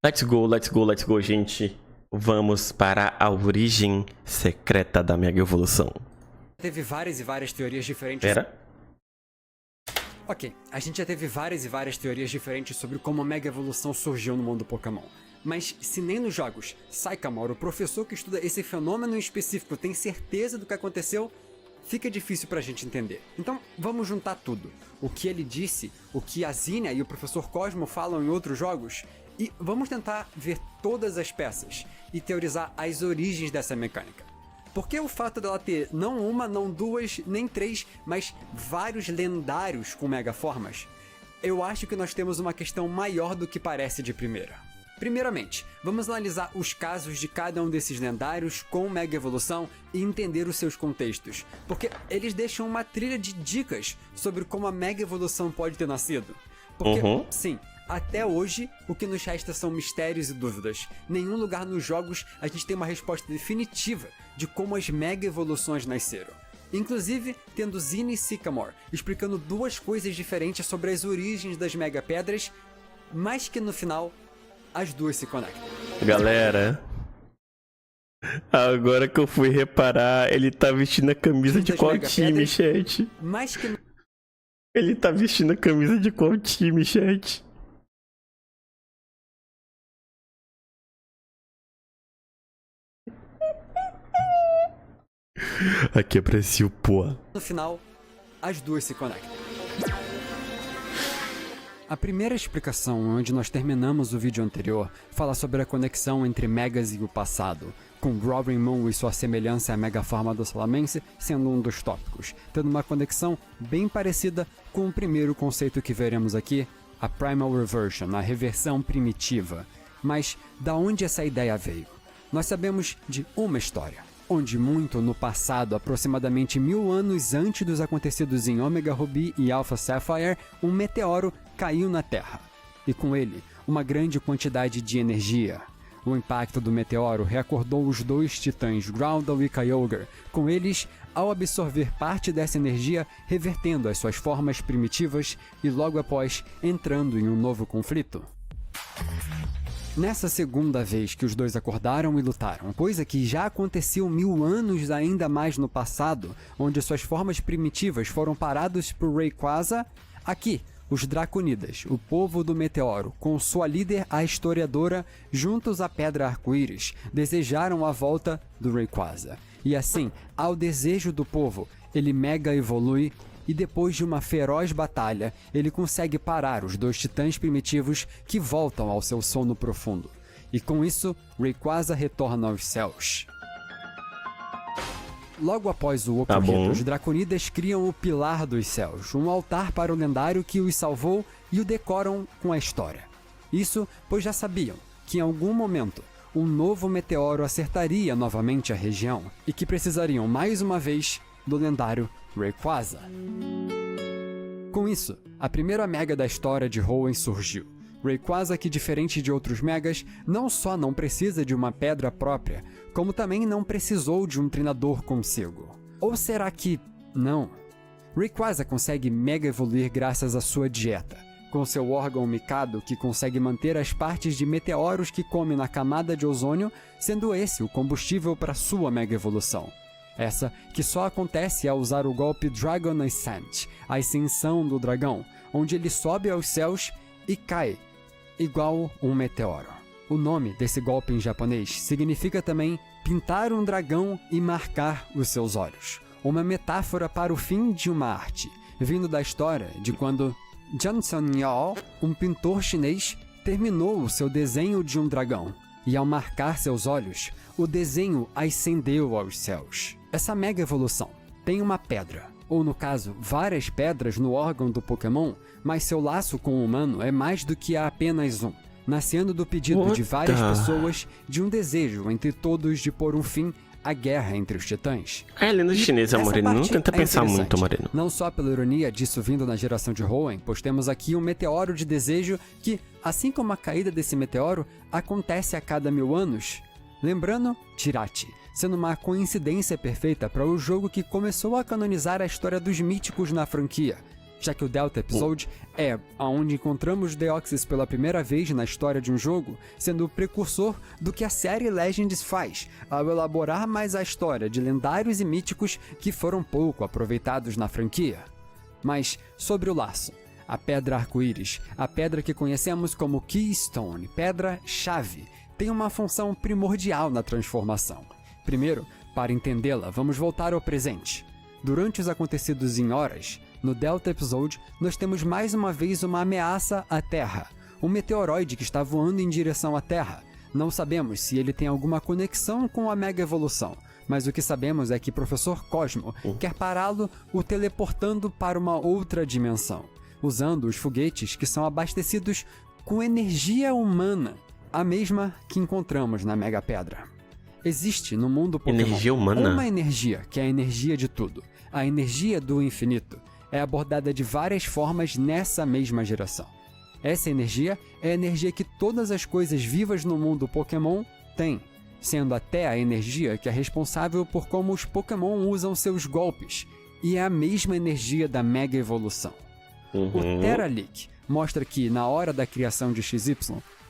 Let's go, gente. Vamos para a origem secreta da Mega Evolução. Teve várias e várias teorias diferentes. Pera. Ok, a gente já teve várias e várias teorias diferentes sobre como a Mega Evolução surgiu no mundo Pokémon. Mas se nem nos jogos Sycamore, o professor que estuda esse fenômeno em específico, tem certeza do que aconteceu, fica difícil pra gente entender. Então vamos juntar tudo. O que ele disse, o que a Zinnia e o professor Cosmo falam em outros jogos, e vamos tentar ver todas as peças e teorizar as origens dessa mecânica. Porque o fato dela ter não uma, não duas, nem três, mas vários lendários com megaformas, eu acho que nós temos uma questão maior do que parece de primeira. Primeiramente, vamos analisar os casos de cada um desses lendários com Mega Evolução e entender os seus contextos, porque eles deixam uma trilha de dicas sobre como a Mega Evolução pode ter nascido. Porque, sim, até hoje, o que nos resta são mistérios e dúvidas. Nenhum lugar nos jogos a gente tem uma resposta definitiva de como as Mega Evoluções nasceram. Inclusive, tendo Zinnia e Sycamore explicando duas coisas diferentes sobre as origens das Mega Pedras, mas que no final, as duas se conectam. Galera, agora que eu fui reparar, ele tá vestindo a camisa de qual time, chat? Mas que... Ele tá vestindo a camisa de qual time, chat? Aqui é Brasil, pô. No final, as duas se conectam. A primeira explicação, onde nós terminamos o vídeo anterior, fala sobre a conexão entre Megas e o passado, com Roaring Moon e sua semelhança à Megaforma do Salamence sendo um dos tópicos, tendo uma conexão bem parecida com o primeiro conceito que veremos aqui, a Primal Reversion, a reversão primitiva. Mas da onde essa ideia veio? Nós sabemos de uma história, onde muito no passado, aproximadamente 1000 anos antes dos acontecidos em Omega Ruby e Alpha Sapphire, um meteoro caiu na Terra, e com ele, uma grande quantidade de energia. O impacto do meteoro reacordou os dois titãs Groudon e Kyogre, com eles, ao absorver parte dessa energia, revertendo as suas formas primitivas e logo após, entrando em um novo conflito. Nessa segunda vez que os dois acordaram e lutaram, coisa que já aconteceu 1000 anos ainda mais no passado, onde suas formas primitivas foram parados por Rayquaza, aqui, os Draconidas, o povo do meteoro, com sua líder, a historiadora, juntos à Pedra Arco-Íris, desejaram a volta do Rayquaza. E assim, ao desejo do povo, ele mega evolui e depois de uma feroz batalha, ele consegue parar os dois titãs primitivos que voltam ao seu sono profundo. E com isso, Rayquaza retorna aos céus. Logo após o ocorrido, os Draconidas criam o Pilar dos Céus, um altar para o lendário que os salvou e o decoram com a história. Isso pois já sabiam que em algum momento um novo meteoro acertaria novamente a região e que precisariam mais uma vez do lendário Rayquaza. Com isso, a primeira Mega da história de Hoenn surgiu. Rayquaza, que diferente de outros Megas, não só não precisa de uma pedra própria, como também não precisou de um treinador consigo. Ou será que não? Rayquaza consegue mega evoluir graças à sua dieta, com seu órgão micado que consegue manter as partes de meteoros que come na camada de ozônio, sendo esse o combustível para sua mega evolução. Essa que só acontece ao usar o golpe Dragon Ascent, a ascensão do dragão, onde ele sobe aos céus e cai, igual um meteoro. O nome desse golpe em japonês significa também pintar um dragão e marcar os seus olhos, uma metáfora para o fim de uma arte, vindo da história de quando Janson Yao, um pintor chinês, terminou o seu desenho de um dragão, e ao marcar seus olhos, o desenho ascendeu aos céus. Essa mega evolução tem uma pedra, ou no caso, várias pedras no órgão do Pokémon, mas seu laço com o humano é mais do que apenas um, nascendo do pedido de várias pessoas de um desejo entre todos de pôr um fim à guerra entre os titãs. A lenda chinesa, Moreno, não tenta pensar muito, Moreno. Não só pela ironia disso vindo na geração de Hoenn, pois temos aqui um meteoro de desejo que, assim como a caída desse meteoro, acontece a cada 1000 anos. Lembrando, Tirati, sendo uma coincidência perfeita para o jogo que começou a canonizar a história dos míticos na franquia, já que o Delta Episode é onde encontramos Deoxys pela primeira vez na história de um jogo, sendo o precursor do que a série Legends faz, ao elaborar mais a história de lendários e míticos que foram pouco aproveitados na franquia. Mas sobre o laço, a Pedra Arco-Íris, a pedra que conhecemos como Keystone, Pedra-Chave, tem uma função primordial na transformação. Primeiro, para entendê-la, vamos voltar ao presente. Durante os acontecidos em Horas, no Delta Episode, nós temos mais uma vez uma ameaça à Terra. Um meteoroide que está voando em direção à Terra. Não sabemos se ele tem alguma conexão com a Mega Evolução, mas o que sabemos é que Professor Cosmo quer pará-lo o teleportando para uma outra dimensão, usando os foguetes que são abastecidos com energia humana, a mesma que encontramos na Mega Pedra. Existe no mundo Pokémon Energia humana? uma energia que é a energia de tudo, a energia do infinito. É abordada de várias formas nessa mesma geração. Essa energia é a energia que todas as coisas vivas no mundo Pokémon têm, sendo até a energia que é responsável por como os Pokémon usam seus golpes, e é a mesma energia da Mega Evolução. O Teralic mostra que, na hora da criação de XY,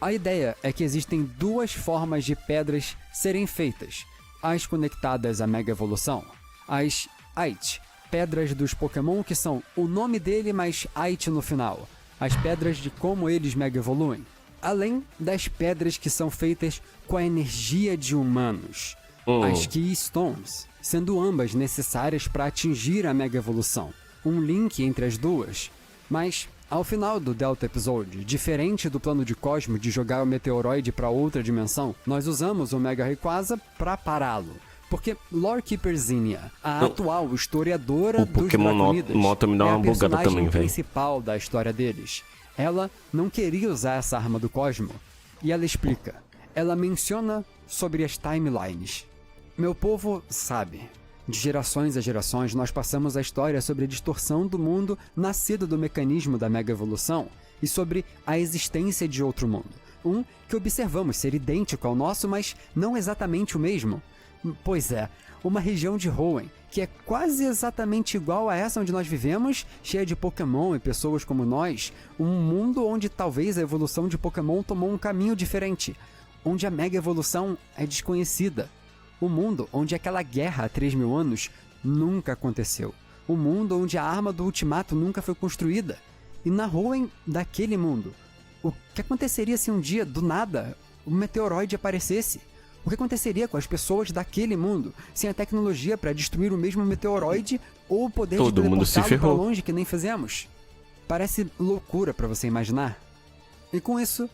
a ideia é que existem duas formas de pedras serem feitas, as conectadas à Mega Evolução, as Ait, pedras dos Pokémon que são o nome dele mais Ait no final, as pedras de como eles Mega Evoluem, além das pedras que são feitas com a energia de humanos, as Keystones, sendo ambas necessárias para atingir a Mega Evolução, um link entre as duas. Mas, ao final do Delta Episode, diferente do plano de Cosmo de jogar o meteoroide para outra dimensão, nós usamos o Mega Rayquaza para pará-lo. Porque Lore Keeper Zinnia, a atual historiadora dos Draconidas, Moto me dá uma bugada também, velho. Principal da história deles. Ela não queria usar essa arma do Cosmo, e ela explica. Ela menciona sobre as timelines. Meu povo sabe. De gerações a gerações, nós passamos a história sobre a distorção do mundo nascido do mecanismo da Mega Evolução e sobre a existência de outro mundo. Um que observamos ser idêntico ao nosso, mas não exatamente o mesmo. Pois é, uma região de Hoenn, que é quase exatamente igual a essa onde nós vivemos, cheia de Pokémon e pessoas como nós, um mundo onde talvez a evolução de Pokémon tomou um caminho diferente, onde a Mega Evolução é desconhecida. Um mundo onde aquela guerra há 3.000 anos nunca aconteceu. Um mundo onde a arma do Ultimato nunca foi construída. E na Hoenn daquele mundo, o que aconteceria se um dia, do nada, um meteoroide aparecesse? O que aconteceria com as pessoas daquele mundo, sem a tecnologia para destruir o mesmo meteoroide ou o poder de teleportá-lo para longe que nem fizemos? Parece loucura para você imaginar. E com isso,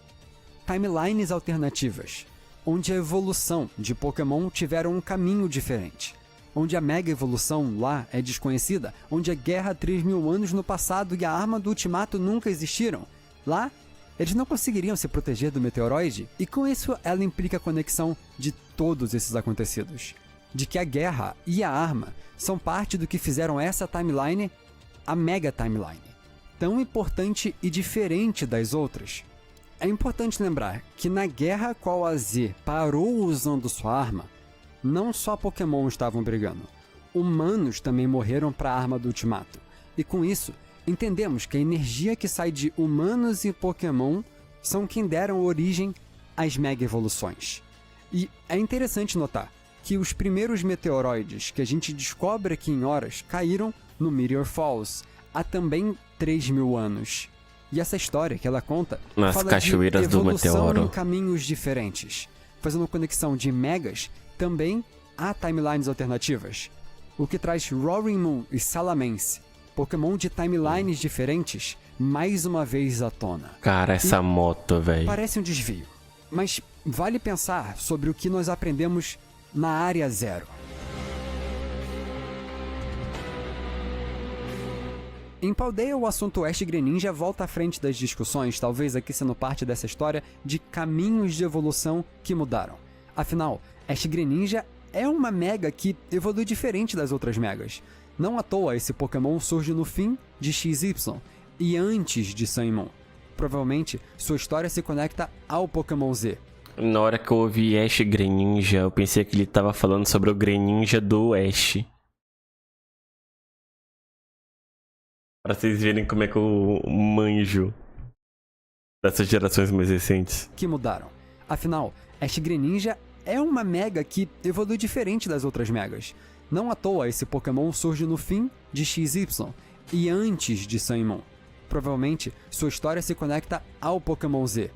timelines alternativas, onde a evolução de Pokémon tiveram um caminho diferente, onde a Mega Evolução lá é desconhecida, onde a guerra há 3.000 anos no passado e a arma do Ultimato nunca existiram. Lá, eles não conseguiriam se proteger do meteoroide, e com isso ela implica a conexão de todos esses acontecidos. De que a guerra e a arma são parte do que fizeram essa timeline a Mega Timeline, tão importante e diferente das outras. É importante lembrar que na guerra qual a Z parou usando sua arma, não só Pokémon estavam brigando, humanos também morreram para a arma do Ultimato, e com isso, entendemos que a energia que sai de humanos e Pokémon são quem deram origem às Mega Evoluções. E é interessante notar que os primeiros meteoroides que a gente descobre aqui em Horas caíram no Meteor Falls há também 3.000 anos. E essa história que ela conta nas fala cachoeiras de evolução do meteoro em caminhos diferentes, fazendo conexão de Megas também a timelines alternativas, o que traz Roaring Moon e Salamence, Pokémon de timelines diferentes, mais uma vez à tona. Cara, essa moto, velho. Parece um desvio, mas vale pensar sobre o que nós aprendemos na Área Zero. Em Paldea, o assunto Ash Greninja volta à frente das discussões, talvez aqui sendo parte dessa história de caminhos de evolução que mudaram. Afinal, Ash Greninja é uma Mega que evolui diferente das outras Megas. Não à toa esse Pokémon surge no fim de XY e antes de Sun e Moon. Provavelmente, sua história se conecta ao Pokémon Z. Na hora que eu ouvi Ash Greninja, eu pensei que ele tava falando sobre o Greninja do Ash. Pra vocês verem como é que eu manjo dessas gerações mais recentes. Que mudaram. Afinal, Ash Greninja é uma Mega que evolui diferente das outras Megas. Não à toa esse Pokémon surge no fim de XY e antes de Sun e Moon. Provavelmente, sua história se conecta ao Pokémon Z.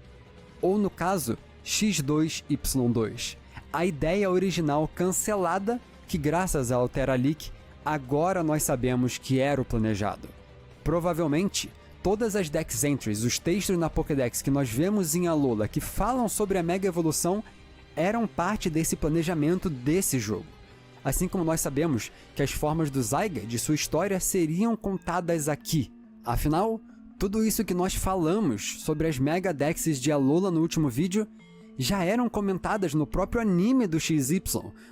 Ou no caso, X2Y2. A ideia original cancelada que graças à Altera Leak, agora nós sabemos que era o planejado. Provavelmente, todas as Dex Entries, os textos na Pokédex que nós vemos em Alola que falam sobre a Mega Evolução, eram parte desse planejamento desse jogo. Assim como nós sabemos que as formas do Zygarde de sua história seriam contadas aqui. Afinal, tudo isso que nós falamos sobre as Mega Dexes de Alola no último vídeo já eram comentadas no próprio anime do XY,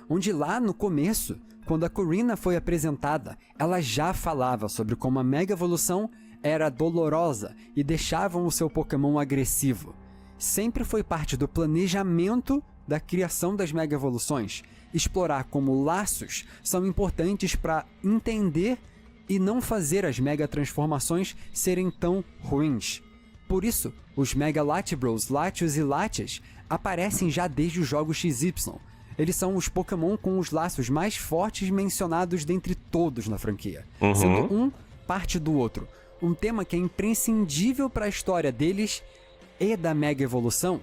onde lá no começo, quando a Korrina foi apresentada, ela já falava sobre como a Mega Evolução era dolorosa e deixavam o seu Pokémon agressivo. Sempre foi parte do planejamento da criação das Mega Evoluções, explorar como laços são importantes para entender e não fazer as Mega Transformações serem tão ruins. Por isso, os Mega Latios, Latios e Latias aparecem já desde os jogos XY. Eles são os Pokémon com os laços mais fortes mencionados dentre todos na franquia, sendo um parte do outro. Um tema que é imprescindível para a história deles e da Mega Evolução.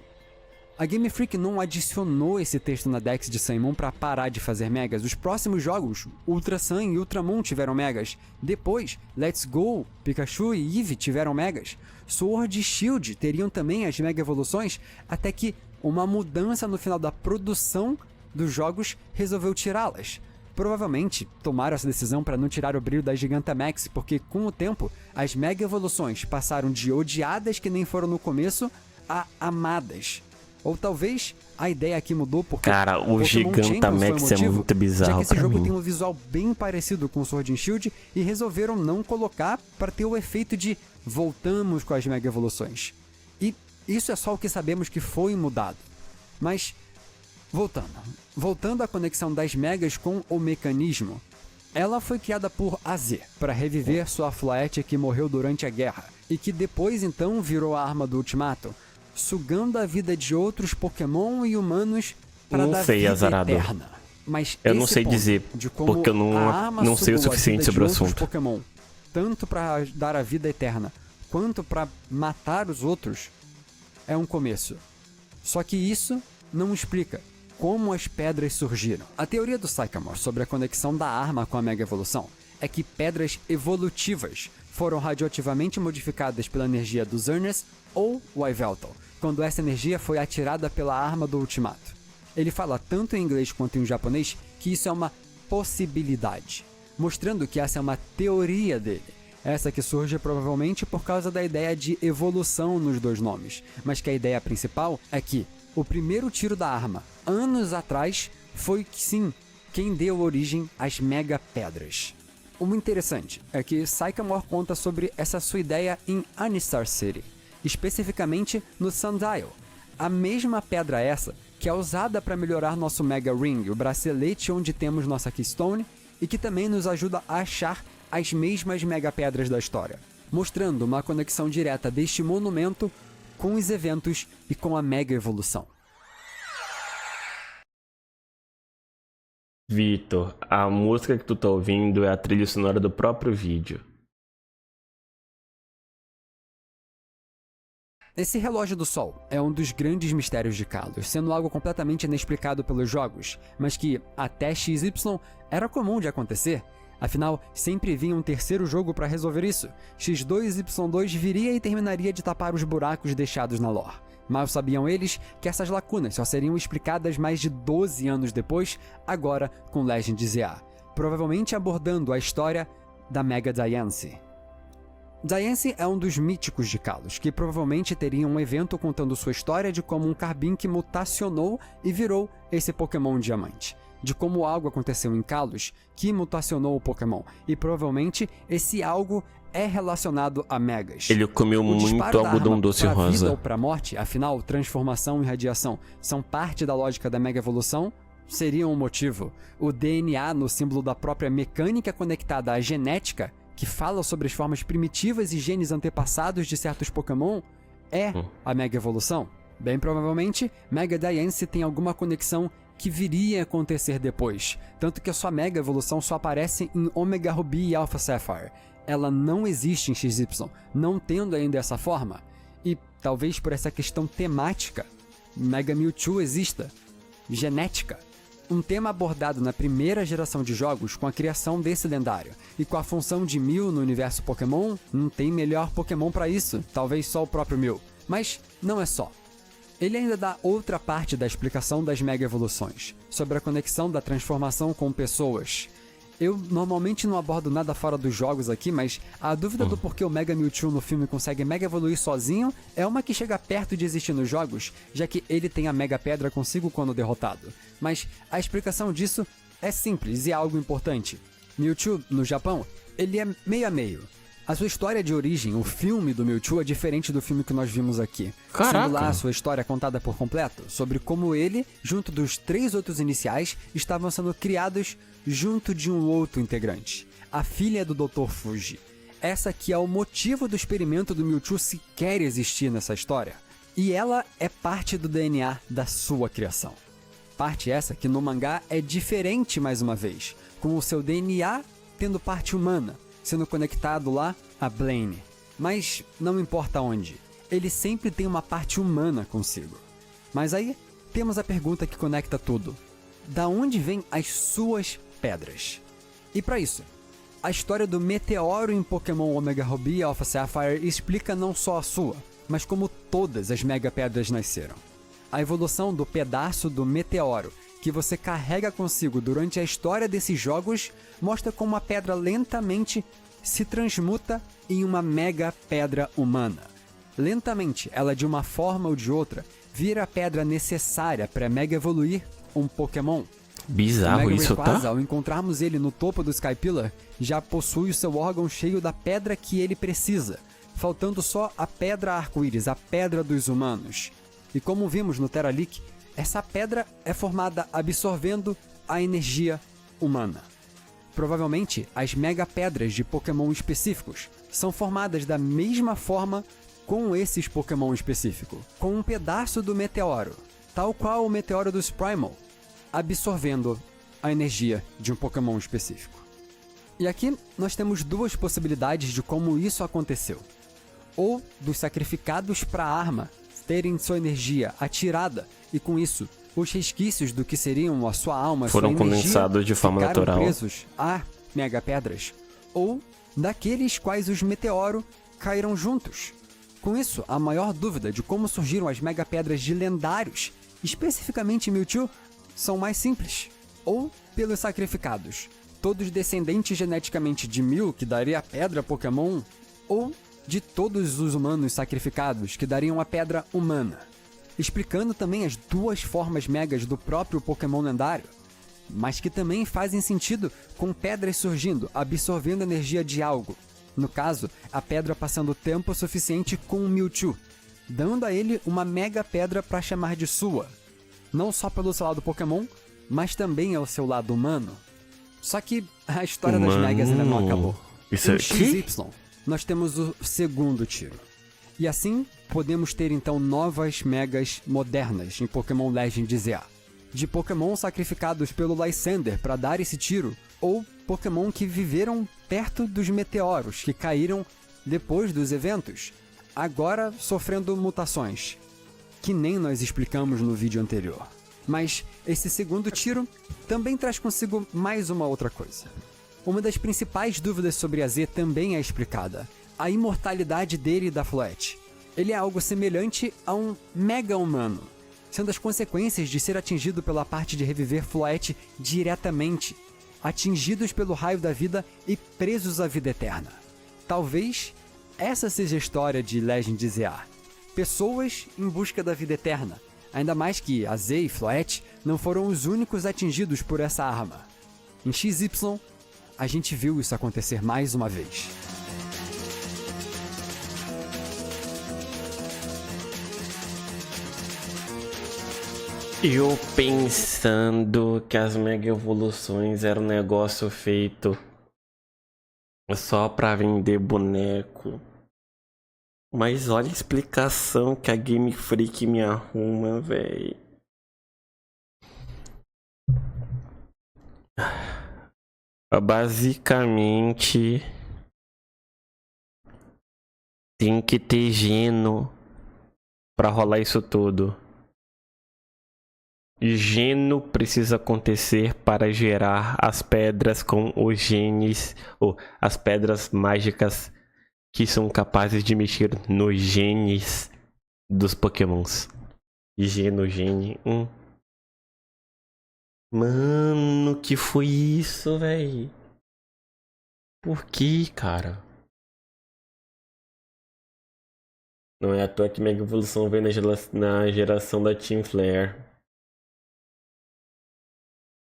A Game Freak não adicionou esse texto na Dex de Sun e Moon para parar de fazer Megas. Os próximos jogos, Ultra Sun e Ultra Moon tiveram Megas. Depois, Let's Go, Pikachu e Eevee tiveram Megas. Sword e Shield teriam também as Mega Evoluções, até que uma mudança no final da produção dos jogos resolveu tirá-las. Provavelmente tomaram essa decisão para não tirar o brilho da Gigantamax, porque com o tempo as Mega Evoluções passaram de odiadas que nem foram no começo a amadas. Ou talvez a ideia aqui mudou porque cara, o Gigantamax é muito bizarro, já que esse jogo mim. tem um visual bem parecido com o Sword and Shield e resolveram não colocar para ter o efeito de voltamos com as Mega Evoluções. E isso é só o que sabemos que foi mudado. Mas voltando à conexão das Megas com o mecanismo, ela foi criada por AZ para reviver sua Floette que morreu durante a guerra e que depois então virou a arma do Ultimato, sugando a vida de outros Pokémon e humanos para dar vida Azarado. eterna. Mas eu não sei dizer, porque eu não sei o suficiente sobre o assunto. Pokémon, tanto para dar a vida eterna, quanto para matar os outros, é um começo. Só que isso não explica como as pedras surgiram. A teoria do Sycamore sobre a conexão da arma com a Mega Evolução é que pedras evolutivas foram radioativamente modificadas pela energia do Xerneas ou Yveltal, quando essa energia foi atirada pela arma do Ultimato. Ele fala tanto em inglês quanto em japonês que isso é uma possibilidade, mostrando que essa é uma teoria dele. Essa que surge provavelmente por causa da ideia de evolução nos dois nomes, mas que a ideia principal é que o primeiro tiro da arma, anos atrás, foi sim quem deu origem às Mega Pedras. O interessante é que Sycamore conta sobre essa sua ideia em Anistar City, especificamente no Sundial, a mesma pedra essa que é usada para melhorar nosso Mega Ring, o bracelete onde temos nossa Keystone, e que também nos ajuda a achar as mesmas Mega Pedras da história, mostrando uma conexão direta deste monumento com os eventos e com a Mega Evolução. Vitor, a música que tu tá ouvindo é a trilha sonora do próprio vídeo. Esse relógio do sol é um dos grandes mistérios de Kalos, sendo algo completamente inexplicado pelos jogos, mas que, até XY, era comum de acontecer. Afinal, sempre vinha um terceiro jogo para resolver isso. X2Y2 viria e terminaria de tapar os buracos deixados na lore. Mal sabiam eles que essas lacunas só seriam explicadas mais de 12 anos depois, agora com Legend ZA, provavelmente abordando a história da Mega Diancie. Diancie é um dos míticos de Kalos, que provavelmente teria um evento contando sua história de como um Carbink mutacionou e virou esse Pokémon Diamante, de como algo aconteceu em Kalos que mutacionou o Pokémon, e provavelmente esse algo é relacionado a Megas. Ele comeu muito algodão doce rosa. Pra vida ou pra morte, afinal, transformação e radiação são parte da lógica da Mega Evolução, seriam um motivo. O DNA no símbolo da própria mecânica conectada à genética, que fala sobre as formas primitivas e genes antepassados de certos Pokémon, é a Mega Evolução. Bem provavelmente, Mega Diancie tem alguma conexão que viria a acontecer depois, tanto que a sua Mega Evolução só aparece em Omega Ruby e Alpha Sapphire. Ela não existe em XY, não tendo ainda essa forma. E talvez por essa questão temática, Mega Mewtwo exista. Genética. Um tema abordado na primeira geração de jogos com a criação desse lendário. E com a função de Mew no universo Pokémon, não tem melhor Pokémon para isso, talvez só o próprio Mew. Mas não é só. Ele ainda dá outra parte da explicação das Mega Evoluções, sobre a conexão da transformação com pessoas. Eu normalmente não abordo nada fora dos jogos aqui, mas a dúvida do porquê o Mega Mewtwo no filme consegue Mega Evoluir sozinho é uma que chega perto de existir nos jogos, já que ele tem a Mega Pedra consigo quando derrotado. Mas a explicação disso é simples e é algo importante. Mewtwo, no Japão, ele é meio a meio. A sua história de origem, o filme do Mewtwo, é diferente do filme que nós vimos aqui. Caraca! Sendo lá a sua história contada por completo, sobre como ele, junto dos 3 outros iniciais, estavam sendo criados junto de um outro integrante, a filha do Dr. Fuji. Essa que é o motivo do experimento do Mewtwo sequer existir nessa história. E ela é parte do DNA da sua criação. Parte essa que no mangá é diferente mais uma vez, com o seu DNA tendo parte humana, sendo conectado lá a Blaine. Mas não importa onde, ele sempre tem uma parte humana consigo. Mas aí temos a pergunta que conecta tudo. Da onde vêm as suas pedras? E para isso, a história do meteoro em Pokémon Omega Ruby e Alpha Sapphire explica não só a sua, mas como todas as Mega Pedras nasceram. A evolução do pedaço do meteoro que você carrega consigo durante a história desses jogos mostra como a pedra lentamente se transmuta em uma Mega Pedra humana. Lentamente, ela de uma forma ou de outra vira a pedra necessária para Mega evoluir um Pokémon. Bizarro Mega isso, Rayquaza, tá? ao encontrarmos ele no topo do Skypillar, já possui o seu órgão cheio da pedra que ele precisa, faltando só a pedra arco-íris, a pedra dos humanos. E como vimos no Teralic, essa pedra é formada absorvendo a energia humana. Provavelmente, as Mega Pedras de Pokémon específicos são formadas da mesma forma com esses Pokémon específicos, com um pedaço do meteoro, tal qual o meteoro dos Primal, absorvendo a energia de um Pokémon específico. E aqui nós temos 2 possibilidades de como isso aconteceu. Ou dos sacrificados para a arma terem sua energia atirada e com isso os resquícios do que seriam a sua alma foram sua energia, condensados de forma ficaram natural. presos a Mega Pedras. Ou daqueles quais os meteoros caíram juntos. Com isso, a maior dúvida de como surgiram as Mega Pedras de lendários, especificamente Mewtwo, são mais simples. Ou pelos sacrificados, todos descendentes geneticamente de Mew, que daria a pedra Pokémon, ou de todos os humanos sacrificados, que dariam a pedra humana. Explicando também as 2 formas megas do próprio Pokémon lendário, mas que também fazem sentido com pedras surgindo, absorvendo energia de algo. No caso, a pedra passando tempo suficiente com o Mewtwo, dando a ele uma Mega Pedra para chamar de sua. Não só pelo seu lado Pokémon, mas também ao seu lado humano. Só que a história das Megas ainda não acabou. Isso Em aqui? XY, nós temos o segundo tiro. E assim, podemos ter então novas Megas modernas em Pokémon Legend ZA. De Pokémon sacrificados pelo Lysander para dar esse tiro, ou Pokémon que viveram perto dos meteoros que caíram depois dos eventos, agora sofrendo mutações, que nem nós explicamos no vídeo anterior. Mas esse segundo tiro também traz consigo mais uma outra coisa. Uma das principais dúvidas sobre a Z também é explicada: a imortalidade dele e da Floette. Ele é algo semelhante a um mega humano, sendo as consequências de ser atingido pela parte de reviver Floette diretamente, atingidos pelo raio da vida e presos à vida eterna. Talvez essa seja a história de Legend ZA. Pessoas em busca da vida eterna, ainda mais que a Z e Floette não foram os únicos atingidos por essa arma. Em XY, a gente viu isso acontecer mais uma vez. Eu pensando que as Mega Evoluções eram um negócio feito Só pra vender boneco. Mas olha a explicação que a Game Freak me arruma, véi. Basicamente, tem que ter geno pra rolar isso tudo. Geno precisa acontecer para gerar as pedras com os genes, ou as pedras mágicas que são capazes de mexer nos genes dos pokémons. Gene. Mano, que foi isso, véi? Por que, cara? Não é à toa que Mega Evolução veio na geração da Team Flare.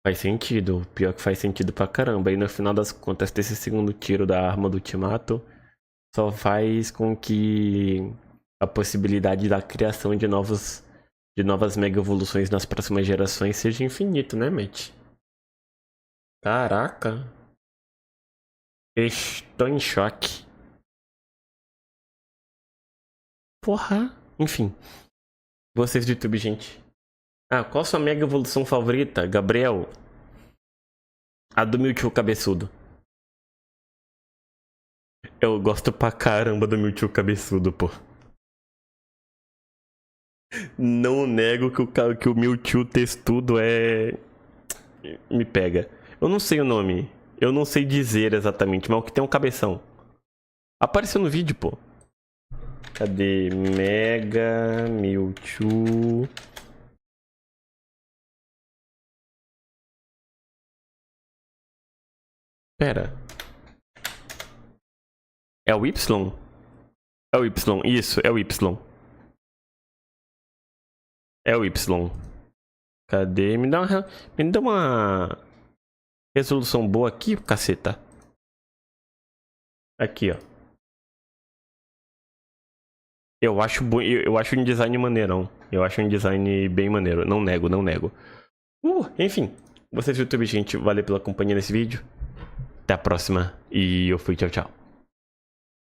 Faz sentido, pior que faz sentido pra caramba. E no final das contas, esse segundo tiro da arma do Ultimato só faz com que a possibilidade da criação de novas Mega Evoluções nas próximas gerações seja infinito, né, Matt? Caraca. Estou em choque. Porra. Enfim. Vocês do YouTube, gente. Ah, qual a sua Mega Evolução favorita, Gabriel? A do Mewtwo cabeçudo. Eu gosto pra caramba do Mewtwo cabeçudo, pô. Não nego que o Mewtwo textudo é... me pega. Eu não sei o nome. Eu não sei dizer exatamente, mas o que tem um cabeção. Apareceu no vídeo, pô. Cadê? Mega Mewtwo... Pera. É o Y? É o Y, isso, é o Y. É o Y. Cadê? Me dá uma resolução boa aqui, caceta. Aqui, ó. Eu acho um design maneirão. Eu acho um design bem maneiro. Não nego. Enfim. Vocês do YouTube, gente, valeu pela companhia nesse vídeo. Até a próxima e eu fui, tchau.